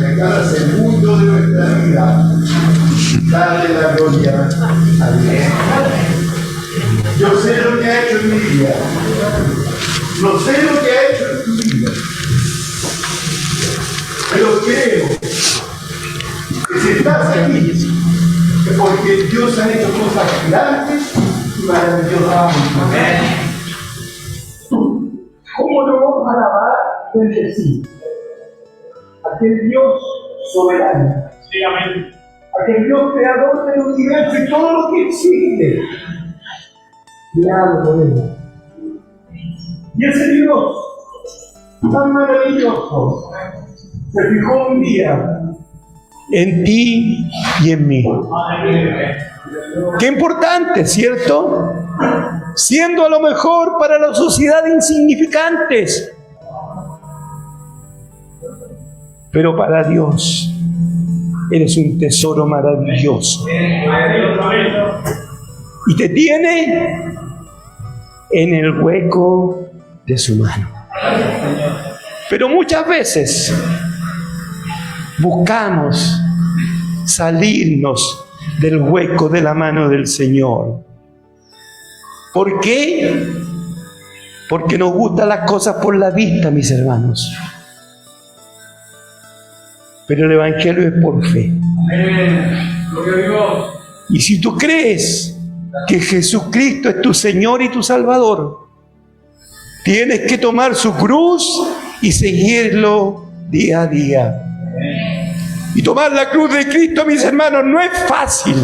en cada segundo de nuestra vida, darle la gloria a Dios. Yo sé lo que ha hecho en mi vida. No sé lo que ha hecho en tu vida. Pero creo que si estás aquí, es porque Dios ha hecho cosas grandes y maravillosas. Amén. ¿Cómo no vamos a alabar y bendecir a aquel Dios soberano? Sí, amén. Aquel Dios creador del universo y todo lo que existe. Creado por Él. Y ese Dios tan maravilloso se fijó un día en ti y en mí. Qué importante, ¿cierto? Siendo a lo mejor para la sociedad insignificantes, pero para Dios eres un tesoro maravilloso. Y te tiene en el hueco de su mano. Pero muchas veces buscamos salirnos del hueco de la mano del Señor. ¿Por qué? Porque nos gustan las cosas por la vista, mis hermanos. Pero el Evangelio es por fe. Y si tú crees que Jesucristo es tu Señor y tu Salvador, tienes que tomar su cruz y seguirlo día a día. Y tomar la cruz de Cristo, mis hermanos, no es fácil.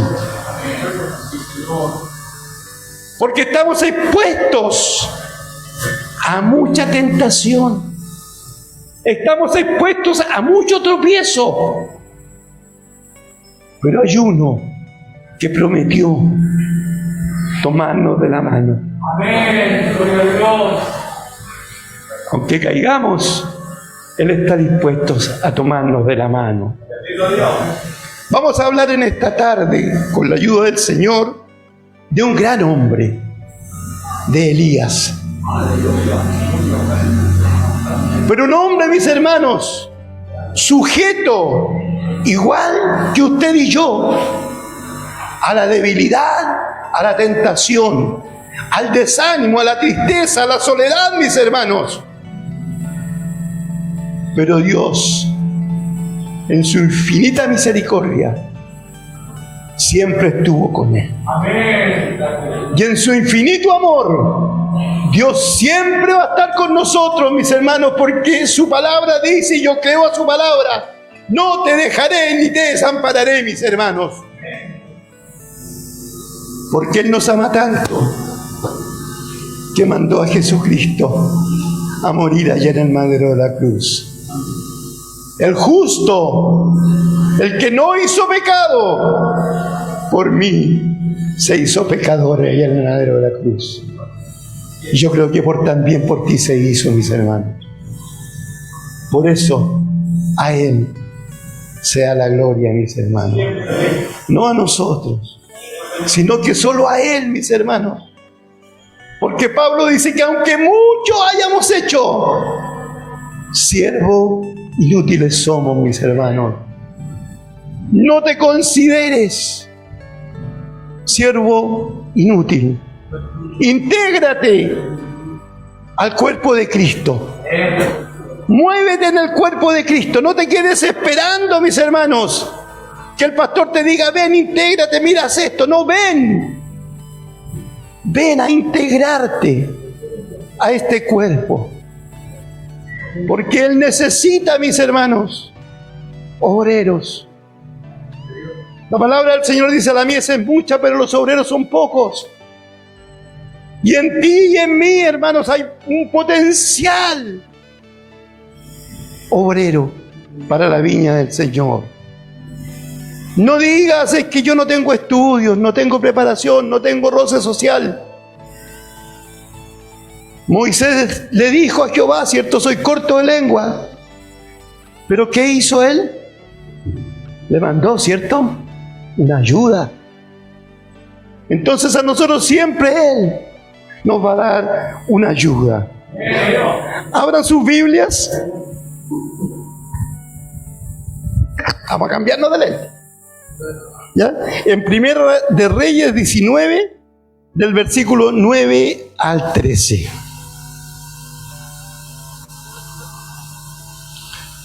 Porque estamos expuestos a mucha tentación. Estamos expuestos a mucho tropiezo. Pero hay uno que prometió tomarnos de la mano. Amén. Gloria a Dios. Aunque caigamos, Él está dispuesto a tomarnos de la mano. Vamos a hablar en esta tarde, con la ayuda del Señor, de un gran hombre, de Elías. Pero un hombre, mis hermanos, sujeto, igual que usted y yo, a la debilidad, a la tentación, al desánimo, a la tristeza, a la soledad, mis hermanos. Pero Dios, en su infinita misericordia, siempre estuvo con él. Amén. Y en su infinito amor, Dios siempre va a estar con nosotros, mis hermanos, porque su palabra dice, y yo creo a su palabra, no te dejaré ni te desampararé, mis hermanos. Porque Él nos ama tanto que mandó a Jesucristo a morir allá en el madero de la cruz. El justo, el que no hizo pecado, por mí se hizo pecador allá en el madero de la cruz. Y yo creo que también por ti se hizo, mis hermanos. Por eso a Él sea la gloria, mis hermanos. No a nosotros, sino que solo a Él, mis hermanos. Porque Pablo dice que aunque mucho hayamos hecho, siervo inútiles somos, mis hermanos. No te consideres siervo inútil. Intégrate al cuerpo de Cristo. Muévete en el cuerpo de Cristo. No te quedes esperando, mis hermanos, que el pastor te diga, ven, intégrate, mira, haz esto. No, ven. Ven a integrarte a este cuerpo. Porque Él necesita, mis hermanos, obreros. La palabra del Señor dice, la mies es mucha, pero los obreros son pocos. Y en ti y en mí, hermanos, hay un potencial obrero para la viña del Señor. No digas, es que yo no tengo estudios, no tengo preparación, no tengo roce social. Moisés le dijo a Jehová, cierto, soy corto de lengua. ¿Pero qué hizo él? Le mandó, ¿cierto?, una ayuda. Entonces a nosotros siempre Él nos va a dar una ayuda. Abran sus Biblias Vamos a cambiarnos de lente. ¿Ya? En Primera de Reyes 19, del versículo 9 al 13.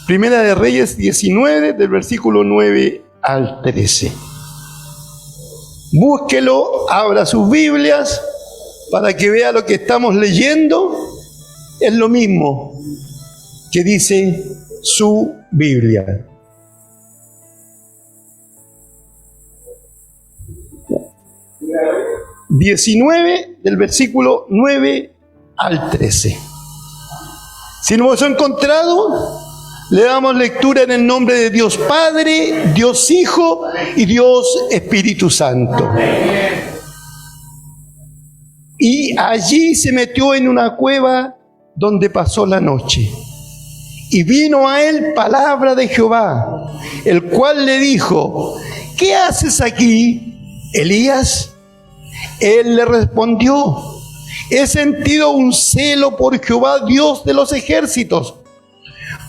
Primera de Reyes 19, del versículo 9 al 13. Búsquelo, abra sus Biblias para que vea lo que estamos leyendo. Es lo mismo que dice su Biblia. ...19 del versículo 9 al 13. Si no hemos encontrado, le damos lectura en el nombre de Dios Padre, Dios Hijo y Dios Espíritu Santo. Y allí se metió en una cueva donde pasó la noche. Y vino a él palabra de Jehová, el cual le dijo: ¿qué haces aquí, Elías? Él le respondió: he sentido un celo por Jehová, Dios de los ejércitos,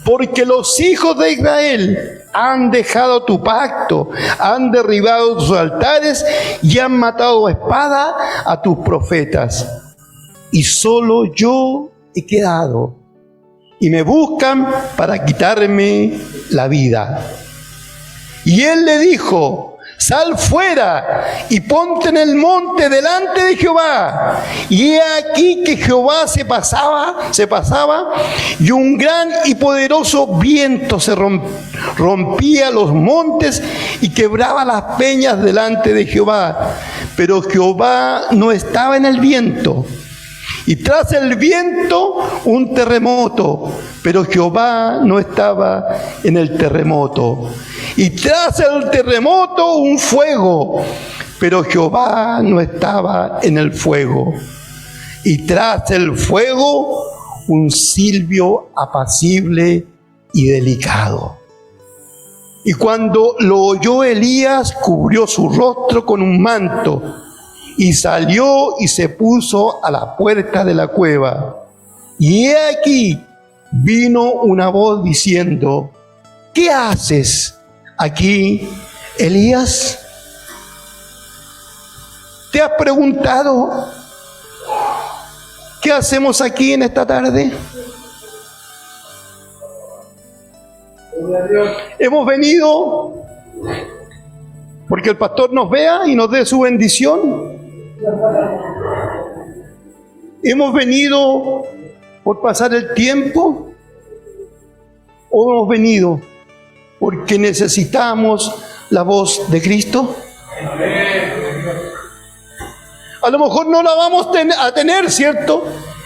porque los hijos de Israel han dejado tu pacto, han derribado tus altares y han matado a espada a tus profetas. Y solo yo he quedado, y me buscan para quitarme la vida. Y él le dijo: sal fuera y ponte en el monte delante de Jehová. Y he aquí que Jehová se pasaba, y un gran y poderoso viento se rompía los montes y quebraba las peñas delante de Jehová. Pero Jehová no estaba en el viento. Y tras el viento un terremoto, pero Jehová no estaba en el terremoto. Y tras el terremoto un fuego, pero Jehová no estaba en el fuego. Y tras el fuego un silbio apacible y delicado. Y cuando lo oyó Elías, cubrió su rostro con un manto, y salió y se puso a la puerta de la cueva. Y he aquí, vino una voz diciendo: ¿qué haces aquí, Elías? ¿Te has preguntado qué hacemos aquí en esta tarde? Hemos venido porque el pastor nos vea y nos dé su bendición. ¿Hemos venido por pasar el tiempo? ¿O hemos venido porque necesitamos la voz de Cristo? A lo mejor no la vamos a tener, ¿cierto?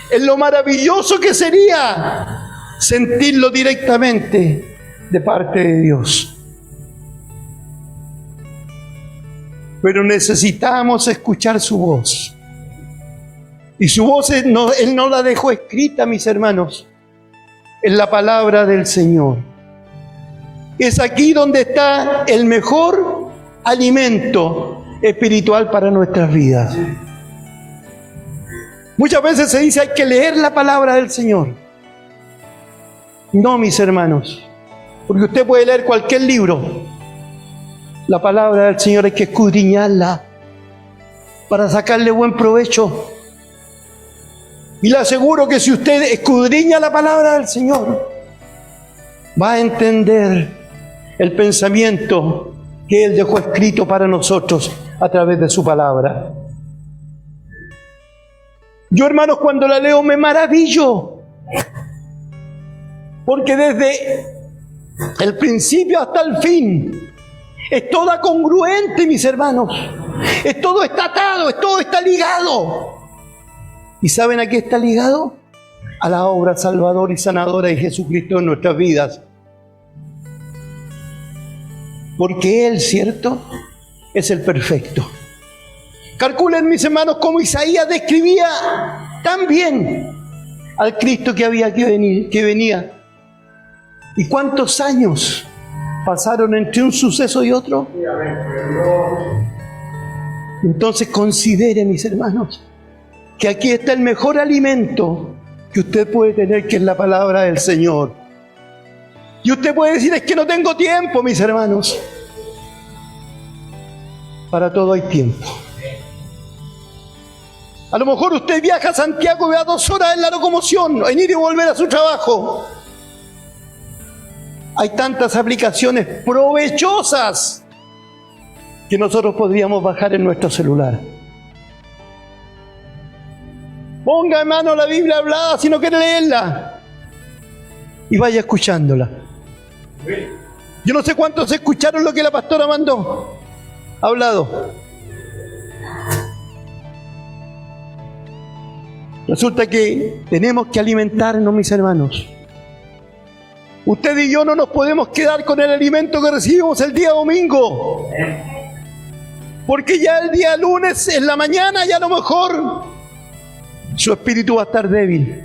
Es lo maravilloso que sería sentirlo directamente de parte de Dios. Pero necesitamos escuchar su voz. Y su voz Él no la dejó escrita, mis hermanos. Es la palabra del Señor. Es aquí donde está el mejor alimento espiritual para nuestras vidas. Muchas veces se dice: hay que leer la palabra del Señor. No, mis hermanos, porque usted puede leer cualquier libro. La palabra del Señor hay que escudriñarla para sacarle buen provecho. Y le aseguro que si usted escudriña la palabra del Señor, va a entender el pensamiento que Él dejó escrito para nosotros a través de su palabra. Yo, hermanos, cuando la leo me maravillo, porque desde el principio hasta el fin es toda congruente, mis hermanos. Es todo está atado, todo está ligado. ¿Y saben a qué está ligado? A la obra salvadora y sanadora de Jesucristo en nuestras vidas. Porque Él, ¿cierto?, es el perfecto. Calculen, mis hermanos, cómo Isaías describía tan bien al Cristo que venía. ¿Y cuántos años pasaron entre un suceso y otro? Entonces considere, mis hermanos, que aquí está el mejor alimento que usted puede tener, que es la palabra del Señor. Y usted puede decir, es que no tengo tiempo, mis hermanos. Para todo hay tiempo. A lo mejor usted viaja a Santiago y vea 2 horas en la locomoción, en ir y volver a su trabajo. Hay tantas aplicaciones provechosas que nosotros podríamos bajar en nuestro celular. Ponga en mano la Biblia hablada si no quiere leerla y vaya escuchándola. Yo no sé cuántos escucharon lo que la pastora mandó hablado. Resulta que tenemos que alimentarnos, mis hermanos. Usted y yo no nos podemos quedar con el alimento que recibimos el día domingo, porque ya el día lunes en la mañana ya a lo mejor su espíritu va a estar débil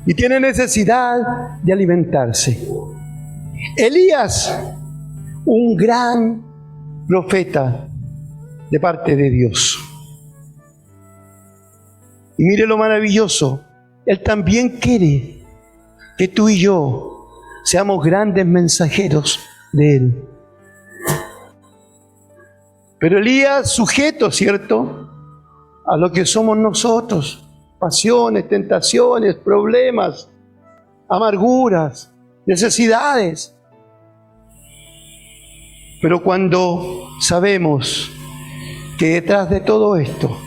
y tiene necesidad de alimentarse. Elías, un gran profeta de parte de Dios. Y mire lo maravilloso, Él también quiere que tú y yo seamos grandes mensajeros de Él. Pero Elías sujeto, ¿cierto?, a lo que somos nosotros, pasiones, tentaciones, problemas, amarguras, necesidades. Pero cuando sabemos que detrás de todo esto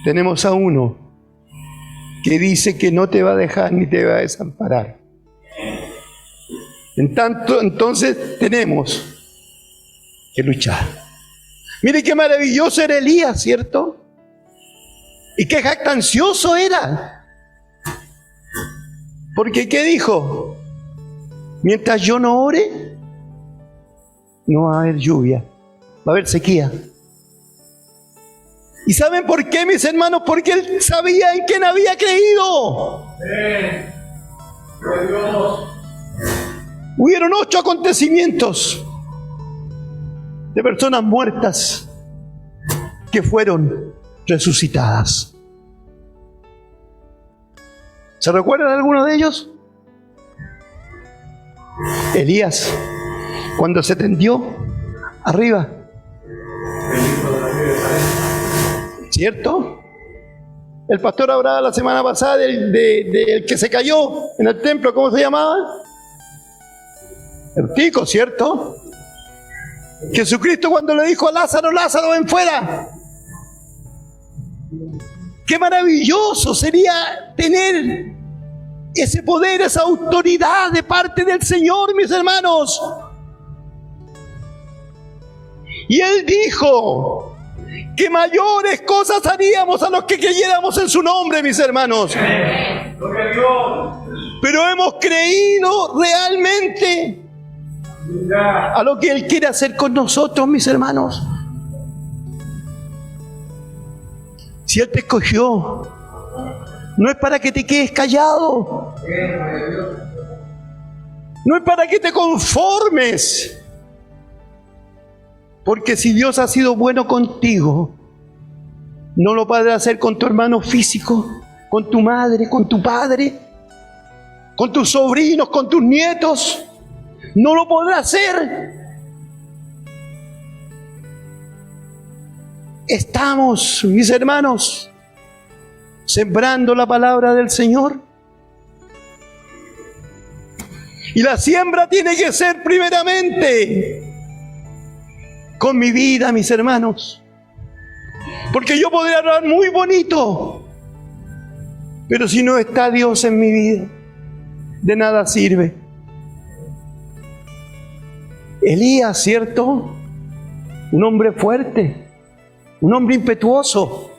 tenemos a uno que dice que no te va a dejar ni te va a desamparar, entonces tenemos que luchar. Mire qué maravilloso era Elías, ¿cierto? Y qué jactancioso era. Porque ¿qué dijo? Mientras yo no ore, no va a haber lluvia, va a haber sequía. ¿Y saben por qué, mis hermanos? Porque él sabía en quién había creído. Hubieron 8 acontecimientos de personas muertas que fueron resucitadas. ¿Se recuerdan de alguno de ellos? Elías, cuando se tendió arriba, ¿cierto? El pastor hablaba la semana pasada del que se cayó en el templo, ¿cómo se llamaba? Eutico, ¿cierto? Jesucristo cuando le dijo a Lázaro, Lázaro, ven fuera. Qué maravilloso sería tener ese poder, esa autoridad de parte del Señor, mis hermanos. Y Él dijo que mayores cosas haríamos a los que creyéramos en su nombre, mis hermanos. Pero hemos creído realmente a lo que Él quiere hacer con nosotros, mis hermanos. Si Él te escogió, no es para que te quedes callado, no es para que te conformes, porque si Dios ha sido bueno contigo, no lo podrá hacer con tu hermano físico, con tu madre, con tu padre, con tus sobrinos, con tus nietos. No lo podrá hacer. Estamos, mis hermanos, sembrando la palabra del Señor. Y la siembra tiene que ser primeramente con mi vida, mis hermanos. Porque yo podría hablar muy bonito, pero si no está Dios en mi vida, de nada sirve. Elías, ¿cierto? Un hombre fuerte, un hombre impetuoso,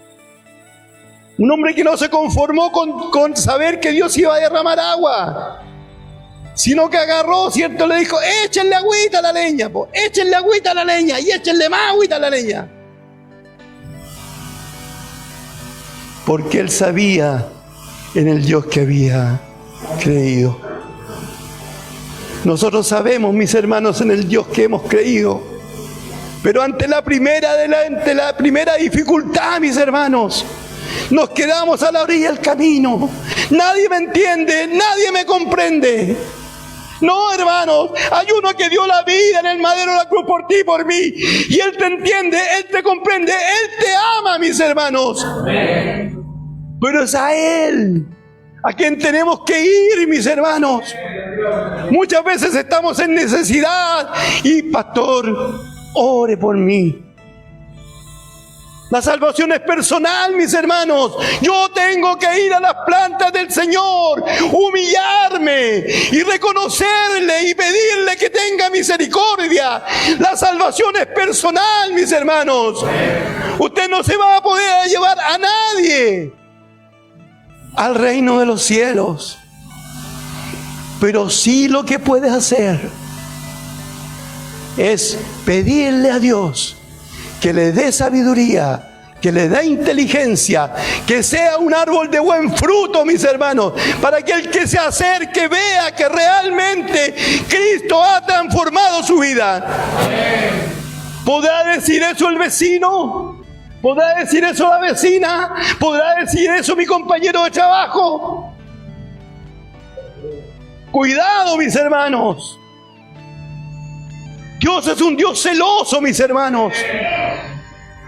un hombre que no se conformó con saber que Dios iba a derramar agua, sino que agarró, ¿cierto? Le dijo, échenle agüita a la leña, échenle agüita a la leña y échenle más agüita a la leña. Porque él sabía en el Dios que había creído. Nosotros sabemos, mis hermanos, en el Dios que hemos creído. Pero ante la primera dificultad, mis hermanos, nos quedamos a la orilla del camino. nadie me entiende, nadie me comprende. No, hermanos, hay uno que dio la vida en el madero de la cruz por ti y por mí. Y Él te entiende, Él te comprende, Él te ama, mis hermanos. Amén. Pero es a Él a quien tenemos que ir, mis hermanos. Muchas veces estamos en necesidad y, pastor, ore por mí. La salvación es personal, mis hermanos. Yo tengo que ir a las plantas del Señor, humillarme y reconocerle y pedirle que tenga misericordia. La salvación es personal, mis hermanos. Usted no se va a poder llevar a nadie al reino de los cielos. Pero sí lo que puedes hacer es pedirle a Dios que le dé sabiduría, que le dé inteligencia, que sea un árbol de buen fruto, mis hermanos, para que el que se acerque vea que realmente Cristo ha transformado su vida. ¿Podrá decir eso el vecino? ¿Podrá decir eso la vecina? ¿Podrá decir eso mi compañero de trabajo? Cuidado, mis hermanos. Dios es un Dios celoso, mis hermanos.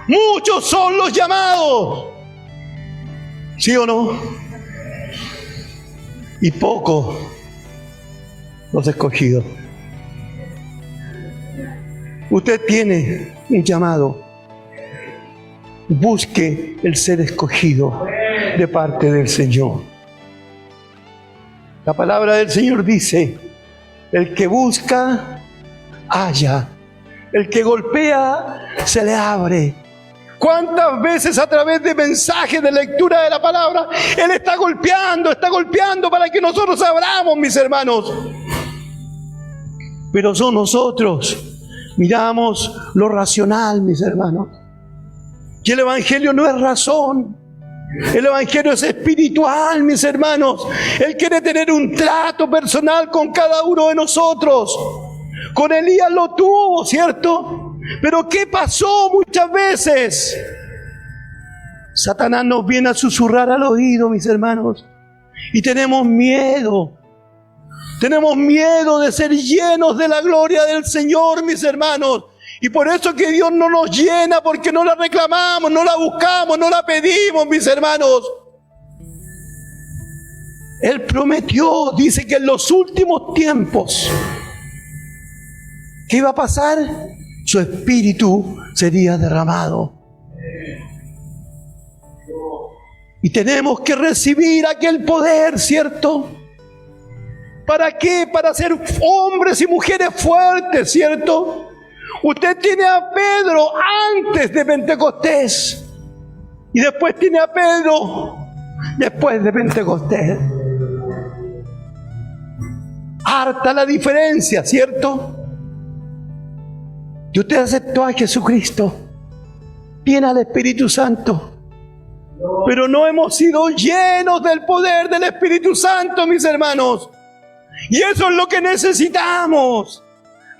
Muchos son los llamados, ¿sí o no? Y pocos los escogidos. Usted tiene un llamado. Busque el ser escogido de parte del Señor. La palabra del Señor dice: el que busca, halla. El que golpea, se le abre. ¿Cuántas veces a través de mensajes de lectura de la palabra Él está golpeando para que nosotros abramos, mis hermanos? Pero son nosotros, miramos lo racional, mis hermanos. Y el Evangelio no es razón. El Evangelio es espiritual, mis hermanos. Él quiere tener un trato personal con cada uno de nosotros. Con Elías lo tuvo, ¿cierto? Pero ¿qué pasó muchas veces? Satanás nos viene a susurrar al oído, mis hermanos. Y tenemos miedo. Tenemos miedo de ser llenos de la gloria del Señor, mis hermanos. Y por eso que Dios no nos llena, porque no la reclamamos, no la buscamos, no la pedimos, mis hermanos. Él prometió, dice que en los últimos tiempos, ¿qué iba a pasar? Su espíritu sería derramado. Y tenemos que recibir aquel poder, ¿cierto? ¿Para qué? Para ser hombres y mujeres fuertes, ¿cierto? Usted tiene a Pedro antes de Pentecostés y después tiene a Pedro después de Pentecostés. Harta la diferencia, ¿cierto? Y usted aceptó a Jesucristo, tiene al Espíritu Santo, pero no hemos sido llenos del poder del Espíritu Santo, mis hermanos. Y eso es lo que necesitamos.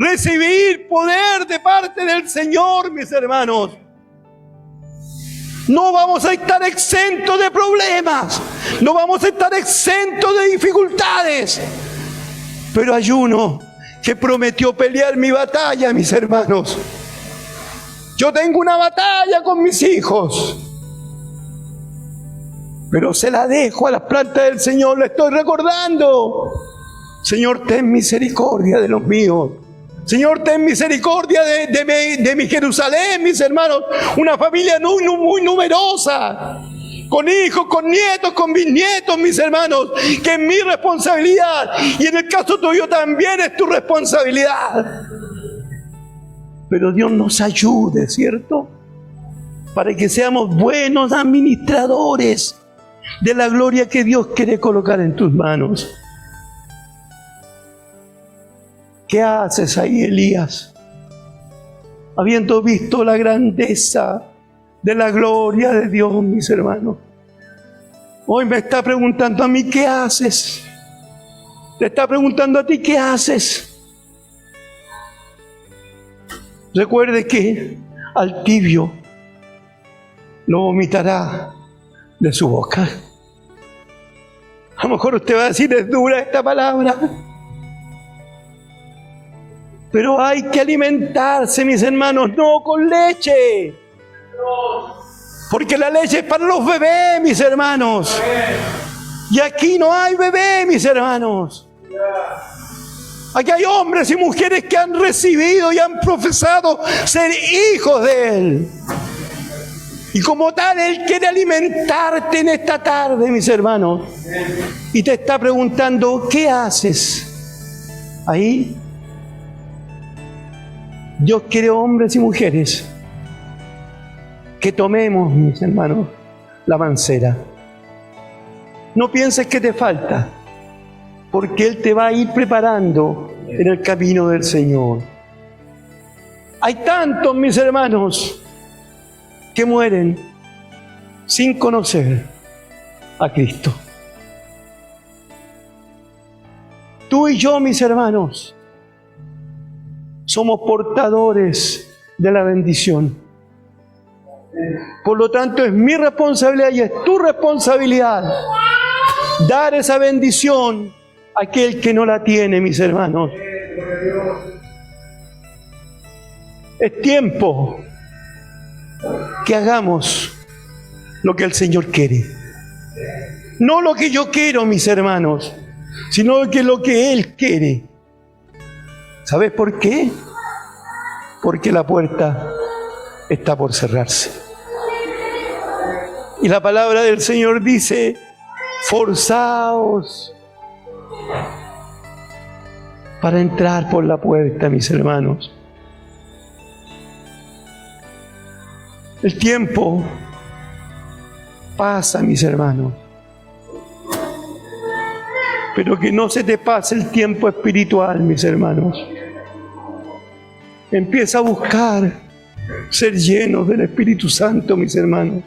Recibir poder de parte del Señor, mis hermanos. No vamos a estar exentos de problemas, no vamos a estar exentos de dificultades, pero hay uno que prometió pelear mi batalla, mis hermanos. Yo tengo una batalla con mis hijos, pero se la dejo a las plantas del Señor. Le estoy recordando: Señor, ten misericordia de los míos. Señor, ten misericordia de mi Jerusalén, mis hermanos. Una familia muy numerosa, con hijos, con nietos, con bisnietos, mis hermanos, que es mi responsabilidad. Y en el caso tuyo también es tu responsabilidad. Pero Dios nos ayude, ¿cierto? Para que seamos buenos administradores de la gloria que Dios quiere colocar en tus manos. ¿Qué haces ahí, Elías? Habiendo visto la grandeza de la gloria de Dios, mis hermanos. Hoy me está preguntando a mí, ¿qué haces? Te está preguntando a ti, ¿qué haces? Recuerde que al tibio lo vomitará de su boca. A lo mejor usted va a decir, es dura esta palabra. Pero hay que alimentarse, mis hermanos, no con leche. Porque la leche es para los bebés, mis hermanos. Y aquí no hay bebé, mis hermanos. Aquí hay hombres y mujeres que han recibido y han profesado ser hijos de Él. Y como tal, Él quiere alimentarte en esta tarde, mis hermanos. Y te está preguntando, ¿qué haces ahí? Dios quiere hombres y mujeres que tomemos, mis hermanos, la mancera. No pienses que te falta, porque Él te va a ir preparando en el camino del Señor. Hay tantos, mis hermanos, que mueren sin conocer a Cristo. Tú y yo, mis hermanos, somos portadores de la bendición. Por lo tanto, es mi responsabilidad y es tu responsabilidad dar esa bendición a aquel que no la tiene, mis hermanos. Es tiempo que hagamos lo que el Señor quiere. No lo que yo quiero, mis hermanos, sino que lo que Él quiere. ¿Sabes por qué? Porque la puerta está por cerrarse. Y la palabra del Señor dice, forzaos para entrar por la puerta, mis hermanos. El tiempo pasa, mis hermanos. Pero que no se te pase el tiempo espiritual, mis hermanos. Empieza a buscar ser llenos del Espíritu Santo, mis hermanos,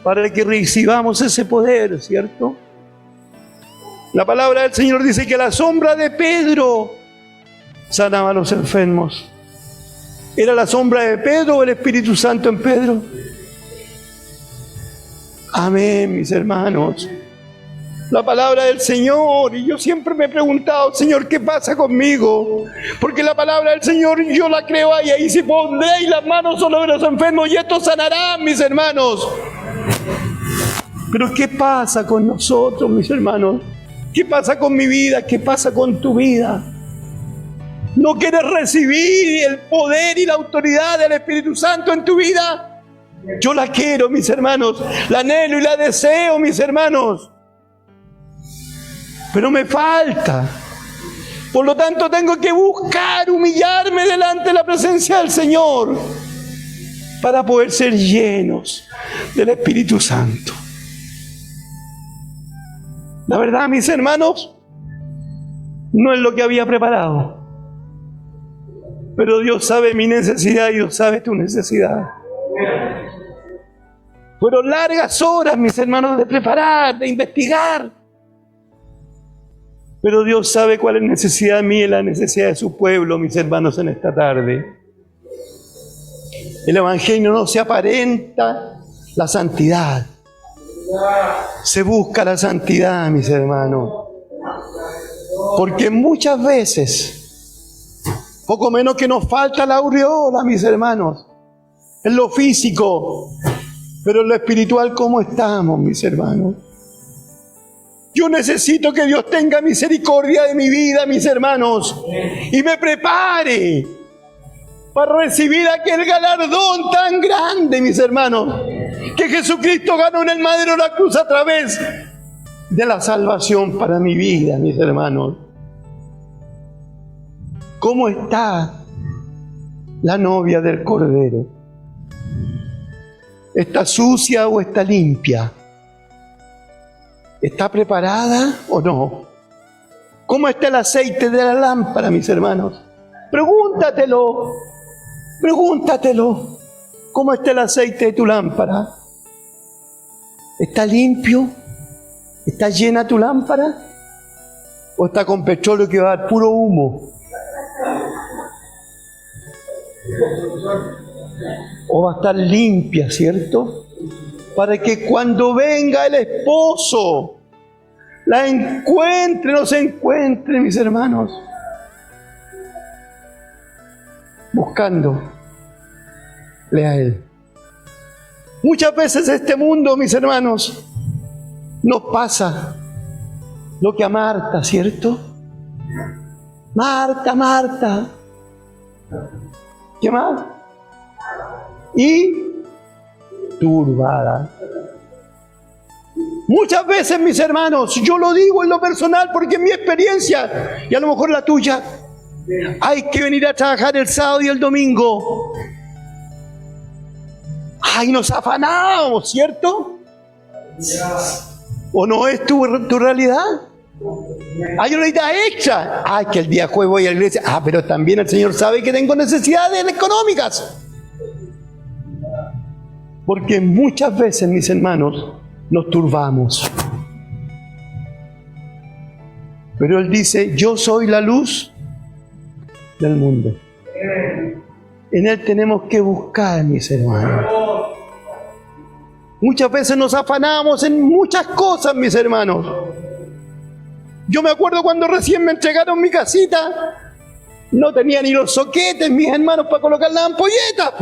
para que recibamos ese poder, ¿cierto? La palabra del Señor dice que la sombra de Pedro sanaba a los enfermos. ¿Era la sombra de Pedro o el Espíritu Santo en Pedro? Amén, mis hermanos. La palabra del Señor, y yo siempre me he preguntado, Señor, ¿qué pasa conmigo? Porque la palabra del Señor yo la creo ahí, y si pondréis las manos sobre los enfermos y estos sanarán, mis hermanos. Pero ¿qué pasa con nosotros, mis hermanos? ¿Qué pasa con mi vida? ¿Qué pasa con tu vida? ¿No quieres recibir el poder y la autoridad del Espíritu Santo en tu vida? Yo la quiero, mis hermanos, la anhelo y la deseo, mis hermanos. Pero me falta. Por lo tanto, tengo que buscar humillarme delante de la presencia del Señor para poder ser llenos del Espíritu Santo. La verdad, mis hermanos, no es lo que había preparado. Pero Dios sabe mi necesidad y Dios sabe tu necesidad. Fueron largas horas, mis hermanos, de preparar, de investigar. Pero Dios sabe cuál es la necesidad mía y la necesidad de su pueblo, mis hermanos, en esta tarde. El Evangelio no se aparenta la santidad. Se busca la santidad, mis hermanos. Porque muchas veces, poco menos que nos falta la aureola, mis hermanos. En lo físico, pero en lo espiritual, ¿cómo estamos, mis hermanos? Yo necesito que Dios tenga misericordia de mi vida, mis hermanos, y me prepare para recibir aquel galardón tan grande, mis hermanos, que Jesucristo ganó en el madero de la cruz a través de la salvación para mi vida, mis hermanos. ¿Cómo está la novia del Cordero? ¿Está sucia o está limpia? ¿Está preparada o no? ¿Cómo está el aceite de la lámpara, mis hermanos? Pregúntatelo. Pregúntatelo. ¿Cómo está el aceite de tu lámpara? ¿Está limpio? ¿Está llena tu lámpara? ¿O está con petróleo que va a dar puro humo? ¿O va a estar limpia, cierto? para que cuando venga el esposo, la encuentre, nos encuentre, mis hermanos, buscándole a Él. Muchas veces este mundo, mis hermanos, nos pasa lo que a Marta, ¿cierto? Marta, Marta. ¿Qué más? Y turbada. Muchas veces, mis hermanos, yo lo digo en lo personal porque es mi experiencia y a lo mejor la tuya, hay que venir a trabajar el sábado y el domingo. Ay, nos afanamos, ¿cierto? ¿O no es tu realidad? Hay una idea extra. Ay, que el día jueves voy a la iglesia. Ah, pero también el Señor sabe que tengo necesidades económicas. Porque muchas veces, mis hermanos, nos turbamos. Pero Él dice, yo soy la luz del mundo. En Él tenemos que buscar, mis hermanos. Muchas veces nos afanamos en muchas cosas, mis hermanos. Yo me acuerdo cuando recién me entregaron mi casita, no tenía ni los soquetes, mis hermanos, para colocar las ampolletas.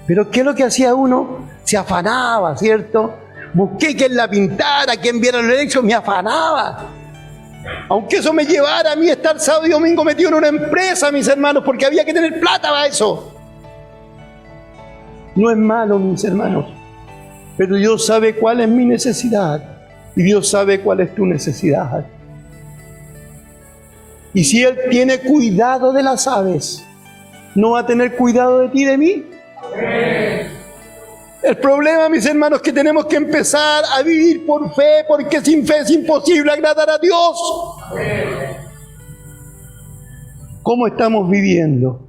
Pero ¿qué es lo que hacía uno? Se afanaba, ¿cierto? Busqué quien la pintara, quien viera los electros, me afanaba. Aunque eso me llevara a mí a estar sábado y domingo metido en una empresa, mis hermanos, porque había que tener plata para eso. No es malo, mis hermanos, pero Dios sabe cuál es mi necesidad y Dios sabe cuál es tu necesidad. Y si Él tiene cuidado de las aves, ¿no va a tener cuidado de ti y de mí? El problema, mis hermanos, es que tenemos que empezar a vivir por fe, porque sin fe es imposible agradar a Dios. ¿Cómo estamos viviendo?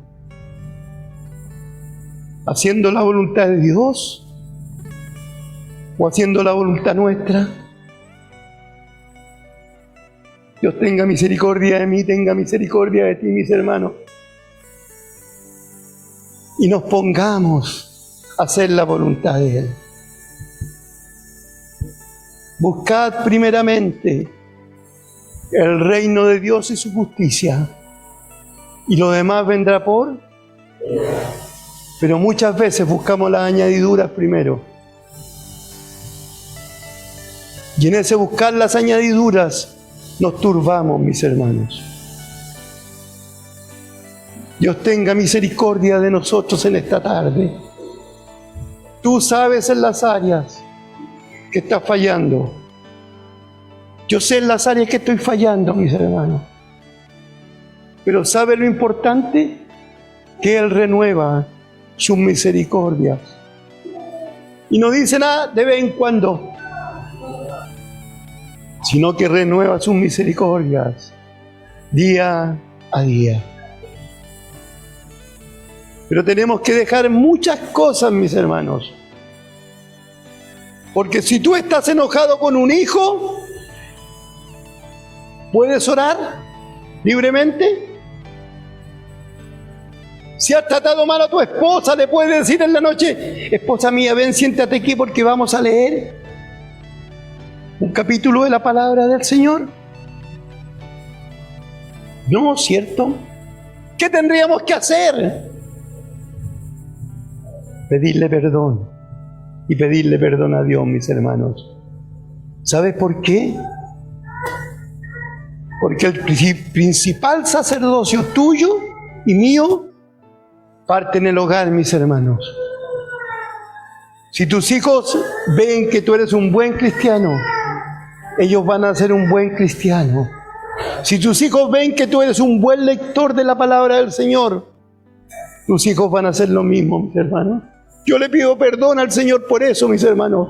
¿Haciendo la voluntad de Dios o haciendo la voluntad nuestra? Dios tenga misericordia de mí, tenga misericordia de ti, mis hermanos. Y nos pongamos a hacer la voluntad de Él. Buscad primeramente el reino de Dios y su justicia, y lo demás vendrá por. Pero muchas veces buscamos las añadiduras primero. Y en ese buscar las añadiduras nos turbamos, mis hermanos. Dios tenga misericordia de nosotros en esta tarde. Tú sabes en las áreas que estás fallando. Yo sé en las áreas que estoy fallando, mis hermanos. Pero ¿sabe lo importante? Que Él renueva sus misericordias. Y no dice nada de vez en cuando, sino que renueva sus misericordias día a día. Pero tenemos que dejar muchas cosas, mis hermanos. Porque si tú estás enojado con un hijo, ¿puedes orar libremente? Si has tratado mal a tu esposa, le puedes decir en la noche, esposa mía, ven, siéntate aquí porque vamos a leer un capítulo de la palabra del Señor. No, ¿cierto? ¿Qué tendríamos que hacer? Pedirle perdón y pedirle perdón a Dios, mis hermanos. ¿Sabes por qué? Porque el principal sacerdocio tuyo y mío parte en el hogar, mis hermanos. Si tus hijos ven que tú eres un buen cristiano, ellos van a ser un buen cristiano. Si tus hijos ven que tú eres un buen lector de la palabra del Señor, tus hijos van a hacer lo mismo, mis hermanos. Yo le pido perdón al Señor por eso, mis hermanos,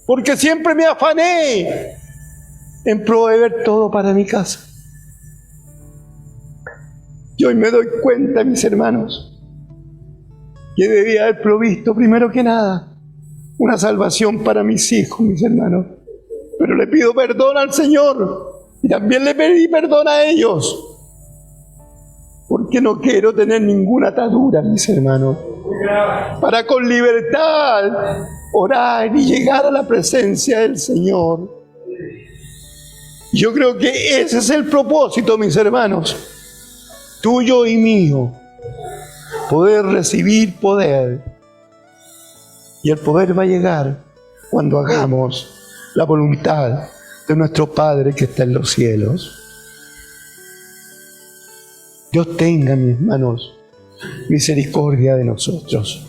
porque siempre me afané en proveer todo para mi casa. Y hoy me doy cuenta, mis hermanos, que debía haber provisto primero que nada una salvación para mis hijos, mis hermanos. Pero le pido perdón al Señor y también le pedí perdón a ellos, porque no quiero tener ninguna atadura, mis hermanos. para con libertad orar y llegar a la presencia del Señor. Yo creo que ese es el propósito, mis hermanos, tuyo y mío, poder recibir poder. Y el poder va a llegar cuando hagamos la voluntad de nuestro Padre que está en los cielos. Dios tenga, mis hermanos, misericordia de nosotros.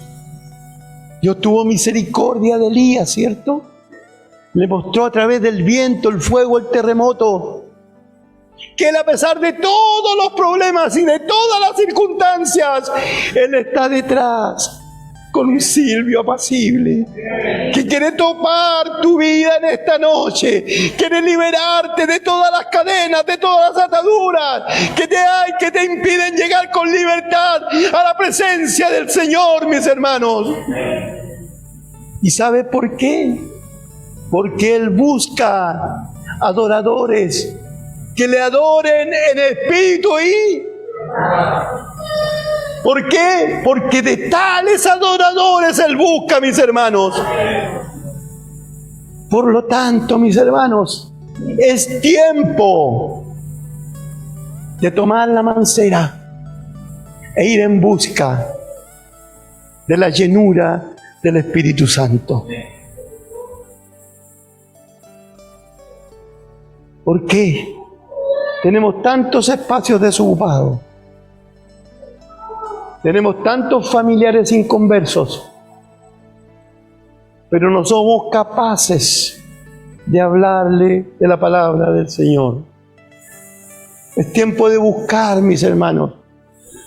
Dios tuvo misericordia de Elías, ¿cierto? Le mostró a través del viento, el fuego, el terremoto, que él, a pesar de todos los problemas y de todas las circunstancias, él está detrás con un silbio apacible, que quiere topar tu vida en esta noche, quiere liberarte de todas las cadenas, de todas las ataduras que te impiden llegar con libertad a la presencia del Señor, mis hermanos. ¿Y sabe por qué? Porque Él busca adoradores que le adoren en espíritu y... ¿Por qué? Porque de tales adoradores Él busca, mis hermanos. Por lo tanto, mis hermanos, es tiempo de tomar la mancera e ir en busca de la llenura del Espíritu Santo. ¿Por qué? Tenemos tantos espacios desocupados. Tenemos tantos familiares inconversos, pero no somos capaces de hablarle de la palabra del Señor. Es tiempo de buscar, mis hermanos.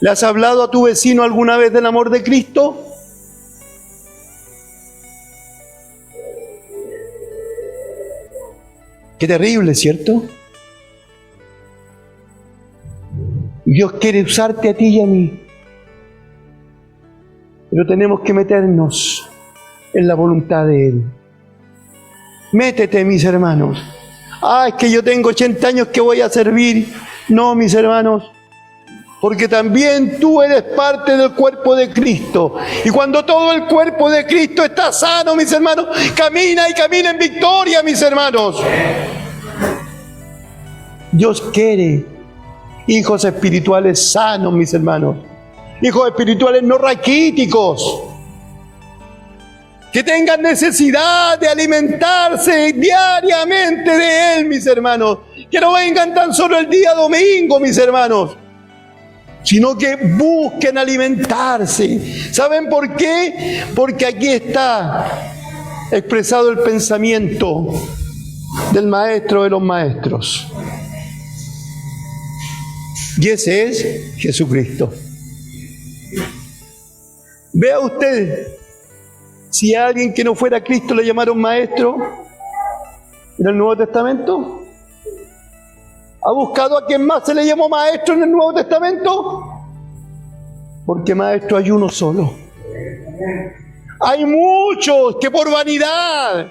¿Le has hablado a tu vecino alguna vez del amor de Cristo? Qué terrible, ¿cierto? Dios quiere usarte a ti y a mí. Pero tenemos que meternos en la voluntad de Él. Métete, mis hermanos. Es que yo tengo 80 años que voy a servir. No, mis hermanos, porque también tú eres parte del cuerpo de Cristo. Y cuando todo el cuerpo de Cristo está sano, mis hermanos, camina y camina en victoria, mis hermanos. Dios quiere hijos espirituales sanos, mis hermanos. Hijos espirituales no raquíticos, que tengan necesidad de alimentarse diariamente de Él, mis hermanos. Que no vengan tan solo el día domingo, mis hermanos, sino que busquen alimentarse. ¿Saben por qué? Porque aquí está expresado el pensamiento del Maestro de los Maestros. Y ese es Jesucristo. Vea usted, si a alguien que no fuera Cristo le llamaron maestro en el Nuevo Testamento, ¿ha buscado a quién más se le llamó maestro en el Nuevo Testamento? Porque maestro hay uno solo. Hay muchos que por vanidad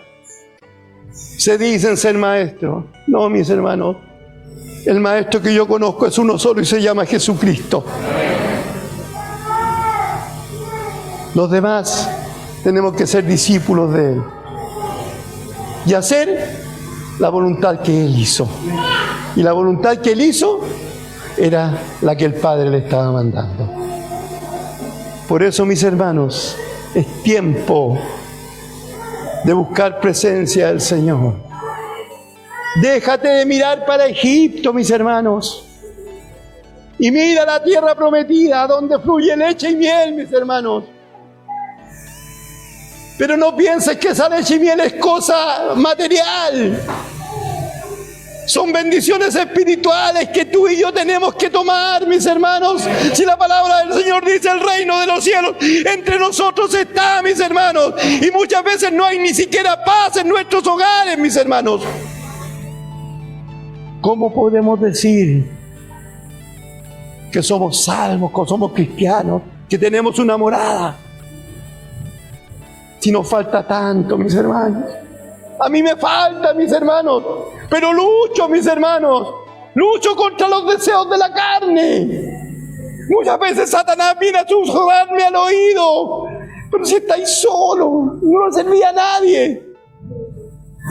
se dicen ser maestros. No, mis hermanos, el maestro que yo conozco es uno solo y se llama Jesucristo. Los demás tenemos que ser discípulos de Él y hacer la voluntad que Él hizo. Y la voluntad que Él hizo era la que el Padre le estaba mandando. Por eso, mis hermanos, es tiempo de buscar presencia del Señor. Déjate de mirar para Egipto, mis hermanos, y mira la tierra prometida donde fluye leche y miel, mis hermanos. Pero no pienses que esa leche y miel es cosa material. Son bendiciones espirituales que tú y yo tenemos que tomar, mis hermanos. Si la palabra del Señor dice el reino de los cielos entre nosotros está, mis hermanos. Y muchas veces no hay ni siquiera paz en nuestros hogares, mis hermanos. ¿Cómo podemos decir que somos salvos, que somos cristianos, que tenemos una morada, si nos falta tanto, mis hermanos? A mí me falta, mis hermanos, pero lucho, mis hermanos, lucho contra los deseos de la carne. Muchas veces Satanás viene a susurrarme al oído. Pero si estáis solo, no le servía a nadie.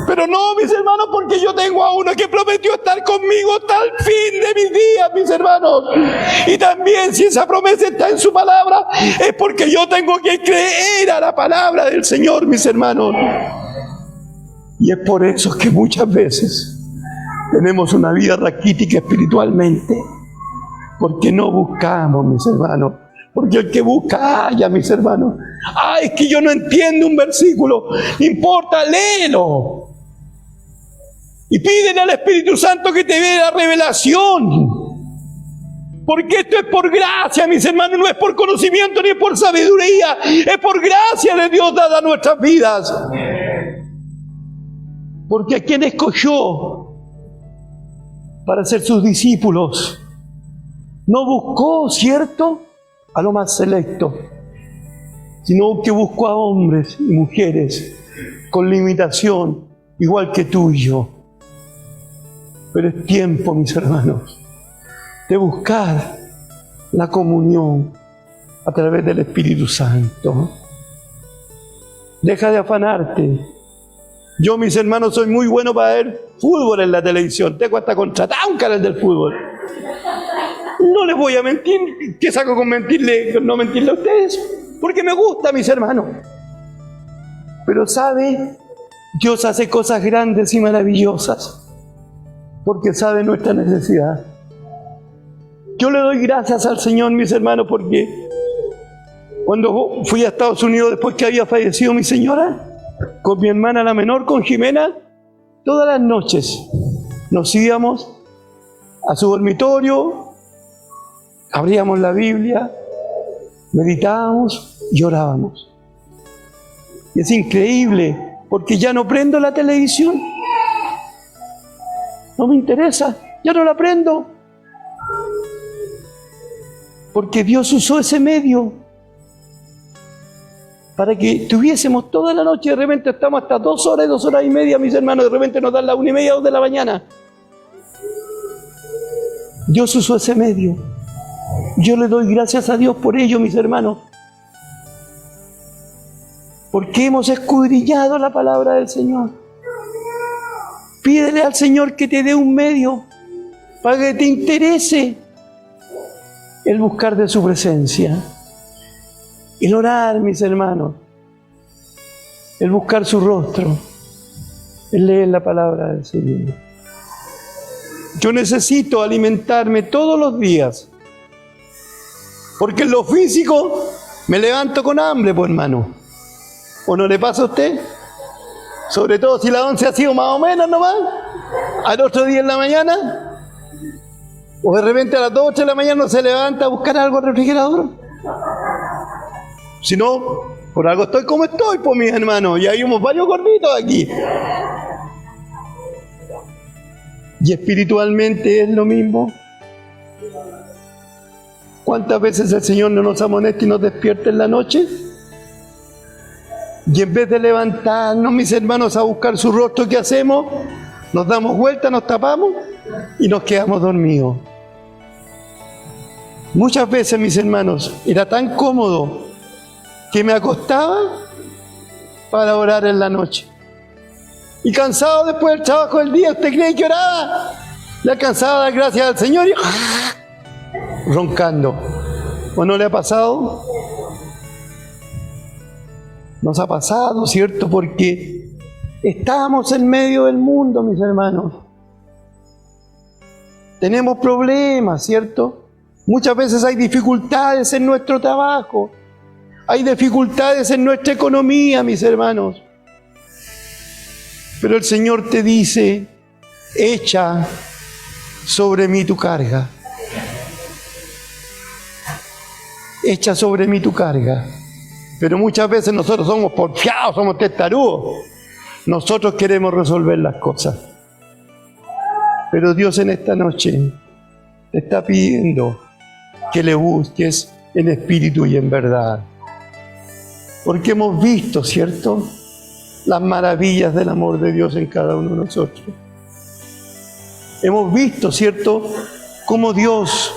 Pero no, mis hermanos, porque yo tengo a uno que prometió estar conmigo hasta el fin de mis días, mis hermanos. Y también, si esa promesa está en su palabra, es porque yo tengo que creer a la palabra del Señor, mis hermanos. Y es por eso que muchas veces tenemos una vida raquítica espiritualmente, porque no buscamos, mis hermanos. Porque el que busca halla, mis hermanos. Es que yo no entiendo un versículo. No importa, léelo. Y pídele al Espíritu Santo que te dé la revelación. Porque esto es por gracia, mis hermanos. No es por conocimiento ni es por sabiduría. Es por gracia de Dios dada a nuestras vidas. Porque a quien escogió para ser sus discípulos, no buscó, ¿cierto?, a lo más selecto, sino que buscó a hombres y mujeres con limitación, igual que tú y yo. Pero es tiempo, mis hermanos, de buscar la comunión a través del Espíritu Santo. Deja de afanarte. Yo, mis hermanos, soy muy bueno para ver fútbol en la televisión. Tengo hasta contratado un canal del fútbol. No les voy a mentir. ¿Qué saco con no mentirle a ustedes? Porque me gusta, mis hermanos. Pero ¿sabe? Dios hace cosas grandes y maravillosas porque sabe nuestra necesidad. Yo le doy gracias al Señor, mis hermanos, porque cuando fui a Estados Unidos después que había fallecido mi señora, con mi hermana la menor, con Jimena, todas las noches nos íbamos a su dormitorio, abríamos la Biblia, meditábamos y orábamos. Y es increíble, porque ya no prendo la televisión. No me interesa, ya no la prendo. Porque Dios usó ese medio para que tuviésemos toda la noche. De repente estamos hasta 2 horas, 2 horas y media, mis hermanos. De repente nos dan las 1:30, 2 de la mañana. Dios usó ese medio. Yo le doy gracias a Dios por ello, mis hermanos. Porque hemos escudriñado la palabra del Señor. Pídele al Señor que te dé un medio para que te interese el buscar de su presencia. El orar, mis hermanos. El buscar su rostro. El leer la palabra del Señor. Yo necesito alimentarme todos los días. Porque en lo físico me levanto con hambre, pues hermano. ¿O no le pasa a usted? Sobre todo si la 11 ha sido más o menos nomás. Al otro día en la mañana. O de repente a las 2 de la mañana no se levanta a buscar algo al refrigerador. Si no, por algo estoy como estoy, pues mis hermanos. Y hay varios gorditos aquí. Y espiritualmente es lo mismo. ¿Cuántas veces el Señor no nos amonesta y nos despierta en la noche? Y en vez de levantarnos, mis hermanos, a buscar su rostro, ¿qué hacemos? Nos damos vuelta, nos tapamos y nos quedamos dormidos. Muchas veces, mis hermanos, era tan cómodo que me acostaba para orar en la noche. Y cansado después del trabajo del día, ¿usted cree que oraba? Le alcanzaba a dar gracias al Señor y roncando. ¿O no le ha pasado? Nos ha pasado, ¿cierto? Porque estamos en medio del mundo, mis hermanos. Tenemos problemas, ¿cierto? Muchas veces hay dificultades en nuestro trabajo. Hay dificultades en nuestra economía, mis hermanos. Pero el Señor te dice, echa sobre mí tu carga. Echa sobre mí tu carga. Pero muchas veces nosotros somos porfiados, somos testarudos. Nosotros queremos resolver las cosas. Pero Dios en esta noche te está pidiendo que le busques en espíritu y en verdad. Porque hemos visto, ¿cierto?, las maravillas del amor de Dios en cada uno de nosotros. Hemos visto, ¿cierto?, cómo Dios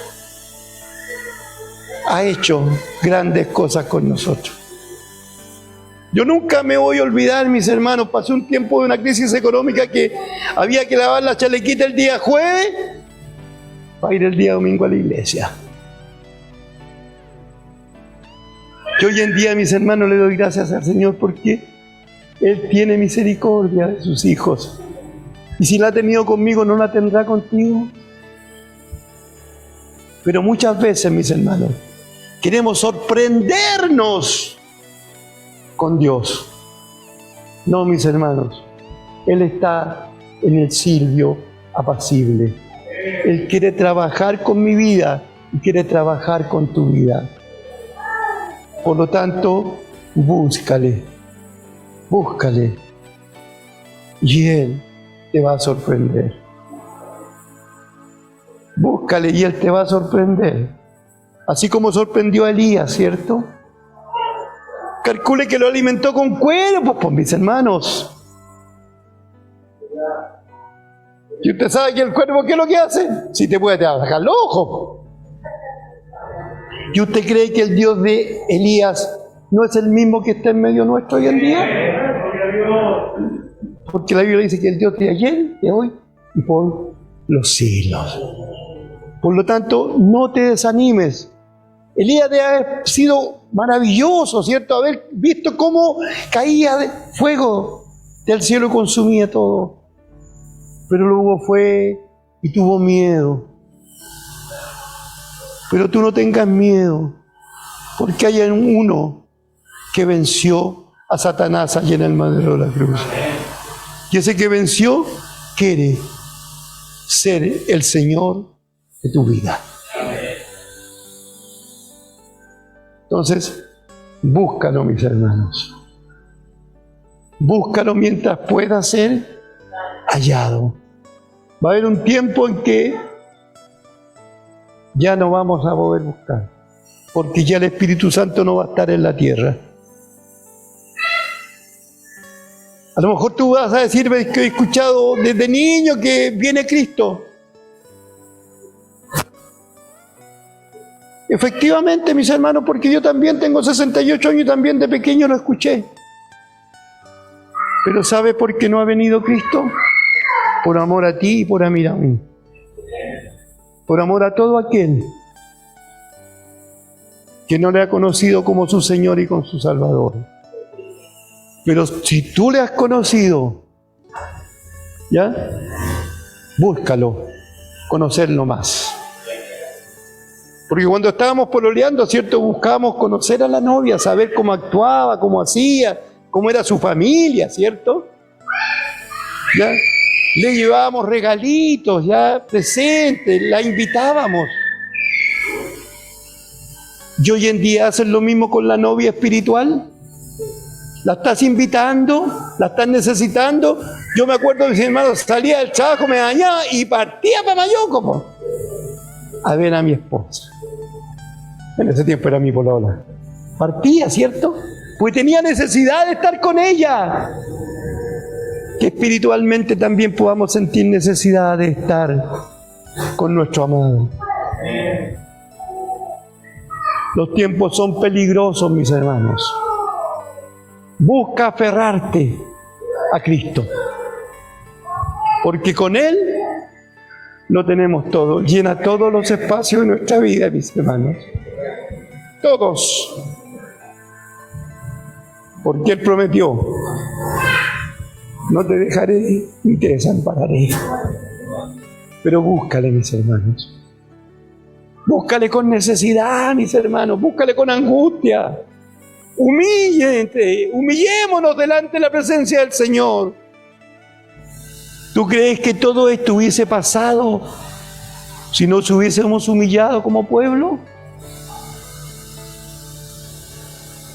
ha hecho grandes cosas con nosotros. Yo nunca me voy a olvidar, mis hermanos, pasé un tiempo de una crisis económica que había que lavar la chalequita el día jueves para ir el día domingo a la iglesia. Yo hoy en día, mis hermanos, le doy gracias al Señor porque Él tiene misericordia de sus hijos. Y si la ha tenido conmigo, ¿no la tendrá contigo? Pero muchas veces, mis hermanos, queremos sorprendernos con Dios. No, mis hermanos, Él está en el silbio apacible. Él quiere trabajar con mi vida y quiere trabajar con tu vida. Por lo tanto, búscale, búscale, y Él te va a sorprender. Búscale y Él te va a sorprender. Así como sorprendió a Elías, ¿cierto? Calcule que lo alimentó con cuervos, pues, mis hermanos. Y usted sabe que el cuervo, ¿qué es lo que hace? Si te puede sacar los ojos. ¿Y usted cree que el Dios de Elías no es el mismo que está en medio nuestro hoy en día? Porque la Biblia dice que el Dios de ayer, de hoy y por los siglos. Por lo tanto, no te desanimes. Elías debe haber sido maravilloso, ¿cierto? Haber visto cómo caía de fuego del cielo y consumía todo. Pero luego fue y tuvo miedo. Pero tú no tengas miedo, porque hay uno que venció a Satanás allí en el madero de la cruz. Y ese que venció quiere ser el Señor de tu vida. Entonces, búscalo, mis hermanos. Búscalo mientras pueda ser hallado. Va a haber un tiempo en que ya no vamos a poder buscar, porque ya el Espíritu Santo no va a estar en la tierra. A lo mejor tú vas a decirme que he escuchado desde niño que viene Cristo. Efectivamente, mis hermanos, porque yo también tengo 68 años y también de pequeño lo escuché. Pero ¿sabe por qué no ha venido Cristo? Por amor a ti y por amor a mí. Por amor a todo aquel que no le ha conocido como su Señor y como su Salvador. Pero si tú le has conocido, ¿ya? Búscalo, conocerlo más. Porque cuando estábamos pololeando, ¿cierto? Buscábamos conocer a la novia, saber cómo actuaba, cómo hacía, cómo era su familia, ¿cierto? ¿Ya? Le llevábamos regalitos, ya presentes, la invitábamos. ¿Y hoy en día hacen lo mismo con la novia espiritual? ¿La estás invitando? ¿La estás necesitando? Yo me acuerdo de mis hermanos, salía del trabajo, me bañaba y partía para Mayoco a ver a mi esposa. En ese tiempo era mi polola. Partía, ¿cierto? Pues tenía necesidad de estar con ella. Que espiritualmente también podamos sentir necesidad de estar con nuestro amado. Los tiempos son peligrosos, mis hermanos. Busca aferrarte a Cristo, porque con Él lo tenemos todo. Llena todos los espacios de nuestra vida, mis hermanos. Todos. Porque Él prometió: no te dejaré ni te desampararé. Pero búscale, mis hermanos. Búscale con necesidad, mis hermanos. Búscale con angustia. Humillémonos delante de la presencia del Señor. ¿Tú crees que todo esto hubiese pasado si no nos hubiésemos humillado como pueblo?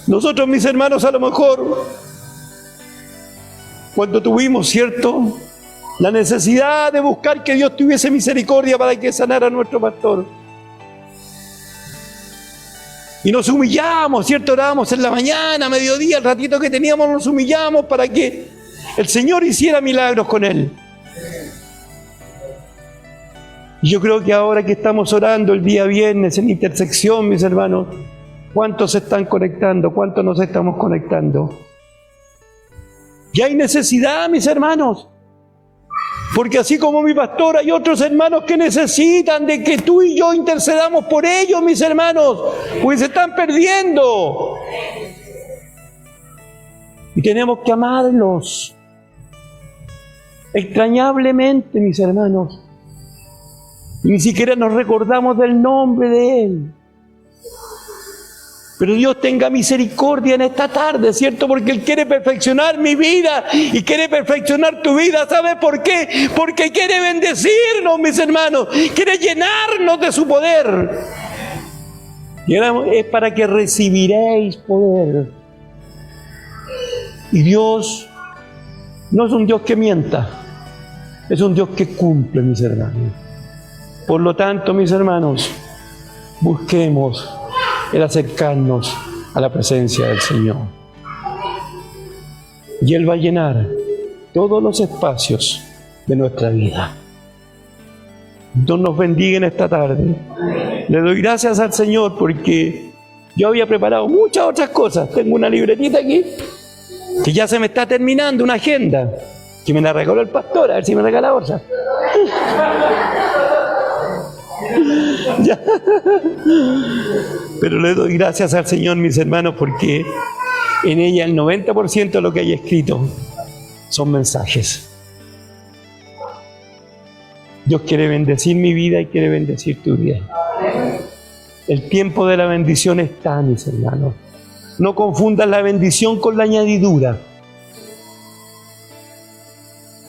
Nosotros, mis hermanos, a lo mejor, cuando tuvimos, ¿cierto?, la necesidad de buscar que Dios tuviese misericordia para que sanara a nuestro pastor, y nos humillamos, ¿cierto? Orábamos en la mañana, a mediodía, el ratito que teníamos nos humillamos para que el Señor hiciera milagros con él. Y yo creo que ahora que estamos orando el día viernes en intersección, mis hermanos, ¿cuántos se están conectando? ¿Cuántos nos estamos conectando? Y hay necesidad, mis hermanos. Porque así como mi pastor, hay otros hermanos que necesitan de que tú y yo intercedamos por ellos, mis hermanos, porque se están perdiendo. Y tenemos que amarlos extrañablemente, mis hermanos. Y ni siquiera nos recordamos del nombre de Él. Pero Dios tenga misericordia en esta tarde, ¿cierto? Porque Él quiere perfeccionar mi vida y quiere perfeccionar tu vida. ¿Sabes por qué? Porque quiere bendecirnos, mis hermanos. Quiere llenarnos de su poder. Y es para que recibiréis poder. Y Dios no es un Dios que mienta. Es un Dios que cumple, mis hermanos. Por lo tanto, mis hermanos, busquemos el acercarnos a la presencia del Señor. Y Él va a llenar todos los espacios de nuestra vida. Dios nos bendiga en esta tarde. Le doy gracias al Señor porque yo había preparado muchas otras cosas. Tengo una libretita aquí que ya se me está terminando, una agenda que me la regaló el pastor, a ver si me regala otra. Ya. Pero le doy gracias al Señor, mis hermanos, porque en ella el 90% de lo que hay escrito son mensajes. Dios quiere bendecir mi vida y quiere bendecir tu vida. El tiempo de la bendición está, mis hermanos. No confundas la bendición con la añadidura.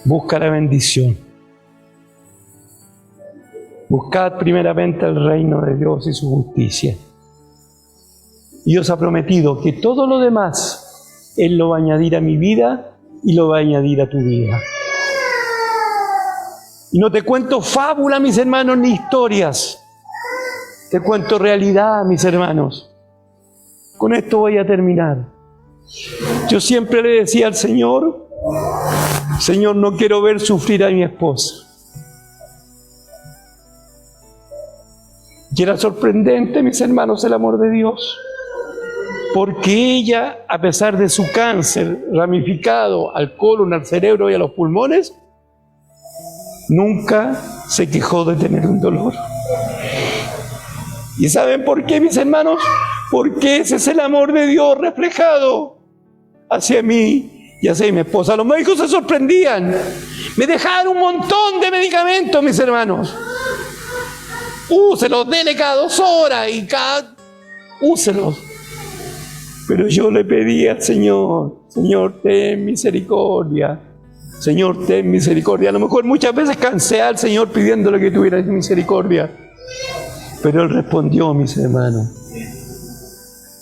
Busca la bendición. Buscad primeramente el reino de Dios y su justicia. Y Dios ha prometido que todo lo demás Él lo va a añadir a mi vida y lo va a añadir a tu vida. Y no te cuento fábula, mis hermanos, ni historias. Te cuento realidad, mis hermanos. Con esto voy a terminar. Yo siempre le decía al Señor, Señor, no quiero ver sufrir a mi esposa. Y era sorprendente, mis hermanos, el amor de Dios. Porque ella, a pesar de su cáncer ramificado al colon, al cerebro y a los pulmones, nunca se quejó de tener un dolor. ¿Y saben por qué, mis hermanos? Porque ese es el amor de Dios reflejado hacia mí y hacia mi esposa. Los médicos se sorprendían. Me dejaron un montón de medicamentos, mis hermanos. Úselos, dele cada 2 horas y úselos. Pero yo le pedí al Señor, Señor, ten misericordia. Señor, ten misericordia. A lo mejor muchas veces cansé al Señor pidiéndole que tuviera misericordia. Pero Él respondió, mis hermanos.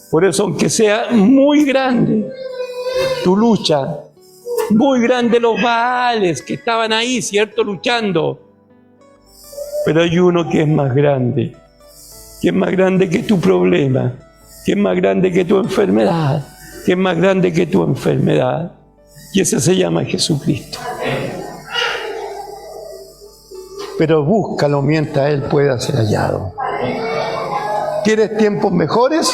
Por eso, aunque sea muy grande tu lucha, muy grande los Baales que estaban ahí, ¿cierto?, luchando. Pero hay uno que es más grande que tu problema, que es más grande que tu enfermedad, que es más grande que tu enfermedad. Y ese se llama Jesucristo. Pero búscalo mientras Él pueda ser hallado. ¿Quieres tiempos mejores?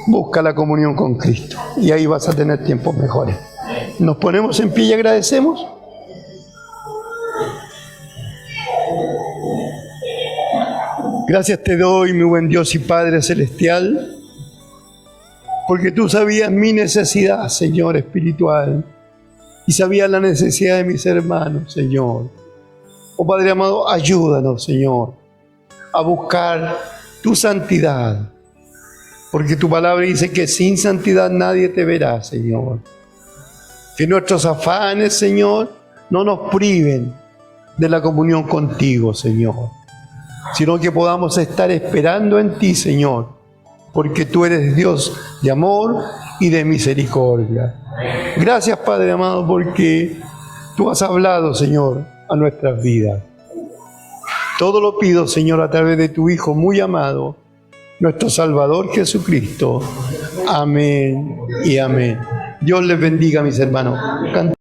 Busca la comunión con Cristo y ahí vas a tener tiempos mejores. ¿Nos ponemos en pie y agradecemos? Gracias te doy, mi buen Dios y Padre Celestial, porque tú sabías mi necesidad, Señor, espiritual, y sabías la necesidad de mis hermanos, Señor. Oh Padre amado, ayúdanos, Señor, a buscar tu santidad, porque tu palabra dice que sin santidad nadie te verá, Señor. Que nuestros afanes, Señor, no nos priven de la comunión contigo, Señor, sino que podamos estar esperando en ti, Señor, porque tú eres Dios de amor y de misericordia. Gracias, Padre amado, porque tú has hablado, Señor, a nuestras vidas. Todo lo pido, Señor, a través de tu Hijo muy amado, nuestro Salvador Jesucristo. Amén y amén. Dios les bendiga, mis hermanos.